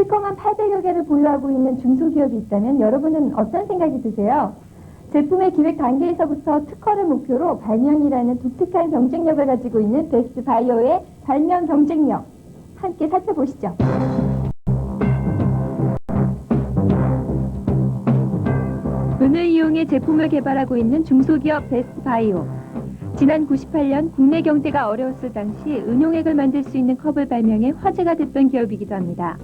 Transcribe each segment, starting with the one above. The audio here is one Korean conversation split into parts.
특허만 800여 개를 보유하고 있는 중소기업이 있다면 여러분은 어떤 생각이 드세요? 제품의 기획 단계에서부터 특허를 목표로 발명이라는 독특한 경쟁력을 가지고 있는 베스트바이오의 발명 경쟁력 함께 살펴보시죠. 은을 이용해 제품을 개발하고 있는 중소기업 베스트바이오. 지난 98년 국내 경제가 어려웠을 당시 은용액을 만들 수 있는 컵을 발명해 화제가 됐던 기업이기도 합니다.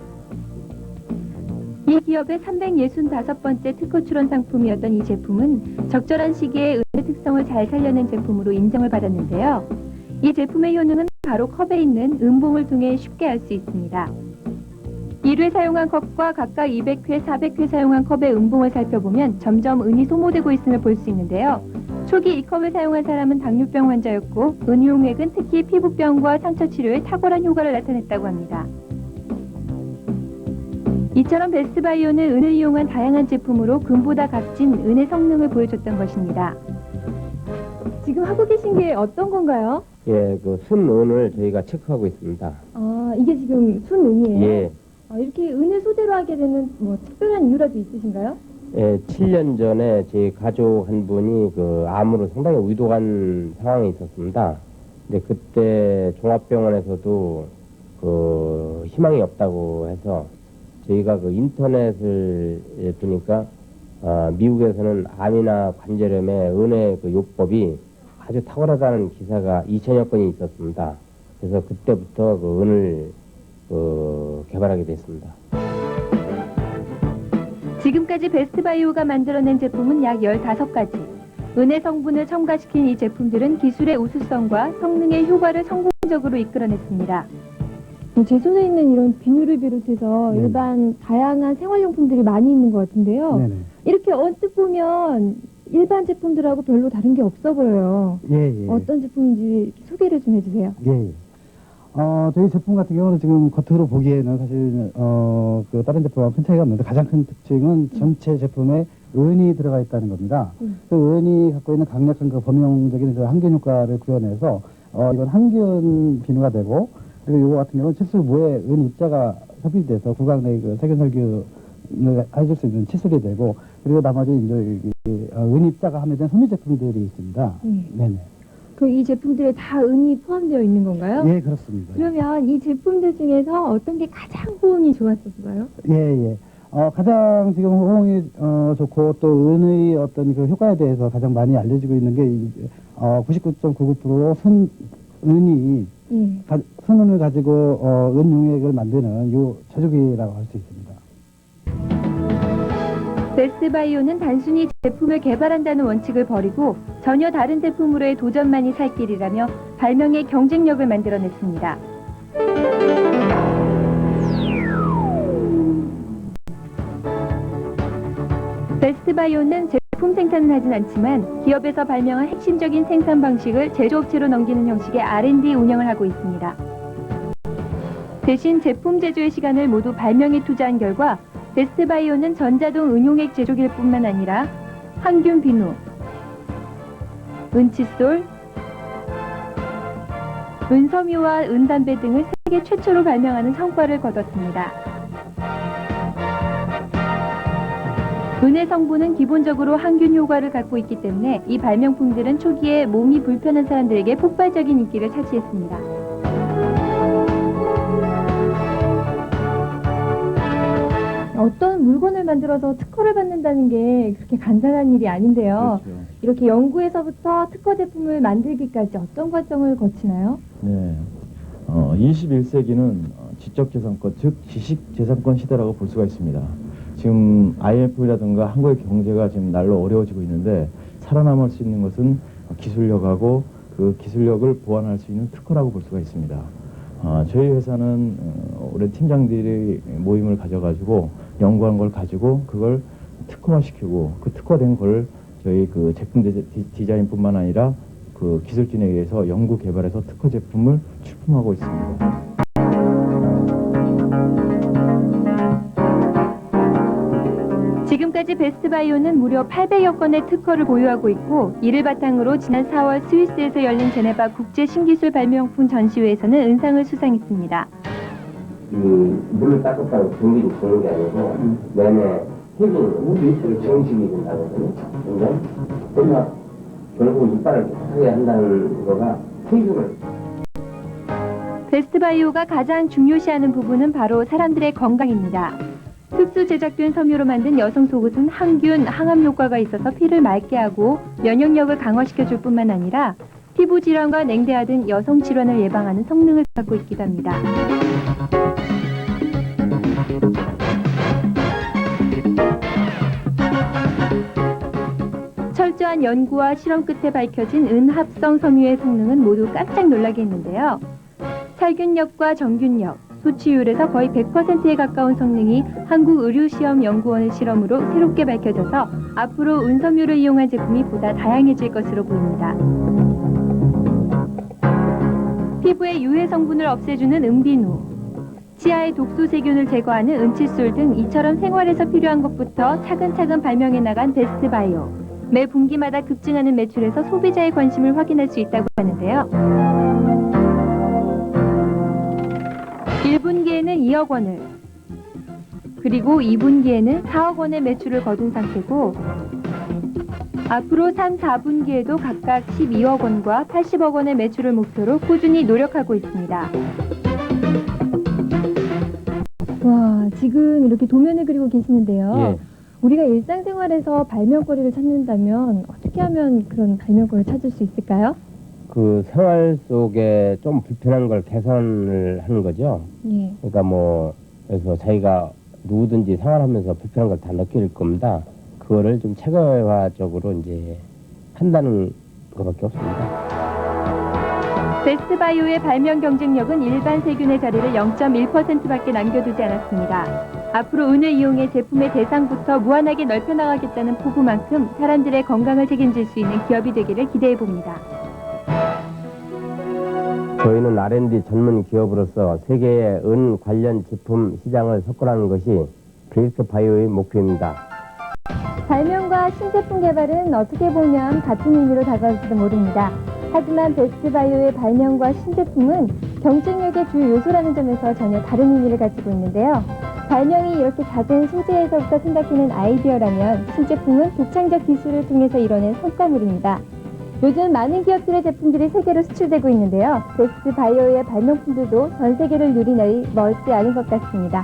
이 기업의 365번째 특허 출원 상품이었던 이 제품은 적절한 시기에 은의 특성을 잘 살려낸 제품으로 인정을 받았는데요. 이 제품의 효능은 바로 컵에 있는 은봉을 통해 쉽게 알 수 있습니다. 1회 사용한 컵과 각각 200회, 400회 사용한 컵의 은봉을 살펴보면 점점 은이 소모되고 있음을 볼 수 있는데요. 초기 이 컵을 사용한 사람은 당뇨병 환자였고 은용액은 특히 피부병과 상처 치료에 탁월한 효과를 나타냈다고 합니다. 이처럼 베스트바이오는 은을 이용한 다양한 제품으로 금보다 값진 은의 성능을 보여줬던 것입니다. 지금 하고 계신 게 어떤 건가요? 예, 그 순은을 저희가 체크하고 있습니다. 아, 이게 지금 순은이에요? 예. 이렇게 은을 소재로 하게 되는 뭐 특별한 이유라도 있으신가요? 예, 7년 전에 제 가족 한 분이 그 암으로 상당히 위독한 상황이 있었습니다. 근데 그때 종합병원에서도 그 희망이 없다고 해서 저희가 그 인터넷을 보니까 미국에서는 암이나 관절염에 은의 그 요법이 아주 탁월하다는 기사가 2000여 건이 있었습니다. 그래서 그때부터 그 은을 개발하게 됐습니다. 지금까지 베스트바이오가 만들어낸 제품은 약 15가지. 은의 성분을 첨가시킨 이 제품들은 기술의 우수성과 성능의 효과를 성공적으로 이끌어냈습니다. 제 손에 있는 이런 비누를 비롯해서 일반 다양한 생활용품들이 많이 있는 것 같은데요. 네네. 이렇게 언뜻 보면 일반 제품들하고 별로 다른 게 없어 보여요. 예, 예. 어떤 제품인지 소개를 좀 해주세요. 예, 예. 저희 제품 같은 경우는 지금 겉으로 보기에는 사실, 그 다른 제품과 큰 차이가 없는데 가장 큰 특징은 전체 제품에 은이 들어가 있다는 겁니다. 그 은이 갖고 있는 강력한 그 범용적인 그 항균 효과를 구현해서, 이건 항균 비누가 되고, 그리고 이거 같은 경우는 칫솔무에 은 입자가 삽입돼서 구강 내 그 세균살균을 해줄 수 있는 칫솔이 되고, 그리고 나머지 이제 은 입자가 함유된 섬유 제품들이 있습니다. 네네. 그럼 이 제품들에 다 은이 포함되어 있는 건가요? 예, 그렇습니다. 그러면 이 제품들 중에서 어떤 게 가장 호응이 좋았었어요? 예, 예. 가장 지금 호응이 좋고 또 은의 어떤 그 효과에 대해서 가장 많이 알려지고 있는 게 99.99% 은이 순은을 가지고 은용액을 만드는 요 제조기라고 할 수 있습니다. 베스트바이오는 단순히 제품을 개발한다는 원칙을 버리고 전혀 다른 제품으로의 도전만이 살 길이라며 발명의 경쟁력을 만들어냈습니다. 베스트바이오는 제품 생산은 하진 않지만 기업에서 발명한 핵심적인 생산 방식을 제조업체로 넘기는 형식의 R&D 운영을 하고 있습니다. 대신 제품 제조의 시간을 모두 발명에 투자한 결과 베스트바이오는 전자동 은용액 제조기일 뿐만 아니라 항균 비누, 은칫솔, 은섬유와 은담배 등을 세계 최초로 발명하는 성과를 거뒀습니다. 은의 성분은 기본적으로 항균 효과를 갖고 있기 때문에 이 발명품들은 초기에 몸이 불편한 사람들에게 폭발적인 인기를 차지했습니다. 어떤 물건을 만들어서 특허를 받는다는 게 그렇게 간단한 일이 아닌데요. 그렇죠. 이렇게 연구에서부터 특허 제품을 만들기까지 어떤 과정을 거치나요? 네. 21세기는 지적재산권, 즉 지식재산권 시대라고 볼 수가 있습니다. 지금 IMF라든가 한국의 경제가 지금 날로 어려워지고 있는데 살아남을 수 있는 것은 기술력하고 그 기술력을 보완할 수 있는 특허라고 볼 수가 있습니다. 저희 회사는 올해 팀장들이 모임을 가져가지고 연구한 걸 가지고 그걸 특허화시키고 그 특허된 걸 저희 그 제품 디자인뿐만 아니라 그 기술진에 의해서 연구 개발해서 특허 제품을 출품하고 있습니다. 지금까지 베스트바이오는 무려 800여 건의 특허를 보유하고 있고 이를 바탕으로 지난 4월 스위스에서 열린 제네바 국제 신기술 발명품 전시회에서는 은상을 수상했습니다. 물을 닦았다고 병균이 죽는 게 아니고 내내 핵이 정식이 된다거든요. 그러니까 결국 이빨을 깨끗하게 한다는 거가 세균을. 베스트바이오가 가장 중요시하는 부분은 바로 사람들의 건강입니다. 특수 제작된 섬유로 만든 여성 속옷은 항균, 항암 효과가 있어서 피를 맑게 하고 면역력을 강화시켜줄 뿐만 아니라 피부 질환과 냉대화 등 여성 질환을 예방하는 성능을 갖고 있기도 합니다. 철저한 연구와 실험 끝에 밝혀진 은합성 섬유의 성능은 모두 깜짝 놀라게 했는데요. 살균력과 정균력, 소취율에서 거의 100%에 가까운 성능이 한국의료시험연구원의 실험으로 새롭게 밝혀져서 앞으로 은섬유를 이용한 제품이 보다 다양해질 것으로 보입니다. 피부의 유해 성분을 없애주는 은비누, 치아의 독소 세균을 제거하는 은칫솔 등 이처럼 생활에서 필요한 것부터 차근차근 발명해 나간 베스트바이오. 매 분기마다 급증하는 매출에서 소비자의 관심을 확인할 수 있다고 하는데요. 1분기에는 2억 원을, 그리고 2분기에는 4억 원의 매출을 거둔 상태고 앞으로 3, 4분기에도 각각 12억 원과 80억 원의 매출을 목표로 꾸준히 노력하고 있습니다. 와, 지금 이렇게 도면을 그리고 계시는데요. 예. 우리가 일상생활에서 발명거리를 찾는다면 어떻게 하면 그런 발명거리를 찾을 수 있을까요? 그 생활 속에 좀 불편한 걸 개선을 하는 거죠. 예. 그러니까 뭐 그래서 자기가 누구든지 생활하면서 불편한 걸 다 느낄 겁니다. 그거를 좀 체계화적으로 이제 한다는 것밖에 없습니다. 베스트바이오의 발명 경쟁력은 일반 세균의 자리를 0.1%밖에 남겨두지 않았습니다. 앞으로 은을 이용해 제품의 대상부터 무한하게 넓혀나가겠다는 포부만큼 사람들의 건강을 책임질 수 있는 기업이 되기를 기대해봅니다. 저희는 R&D 전문 기업으로서 세계의 은 관련 제품 시장을 석권하는 것이 베스트바이오의 목표입니다. 발명과 신제품 개발은 어떻게 보면 같은 의미로 다가올지도 모릅니다. 하지만 베스트바이오의 발명과 신제품은 경쟁력의 주요 요소라는 점에서 전혀 다른 의미를 가지고 있는데요. 발명이 이렇게 작은 신체에서부터 생각해낸 아이디어라면 신제품은 독창적 기술을 통해서 이뤄낸 성과물입니다. 요즘 많은 기업들의 제품들이 세계로 수출되고 있는데요. 베스트바이오의 발명품들도 전 세계를 누린 날이 멀지 않은 것 같습니다.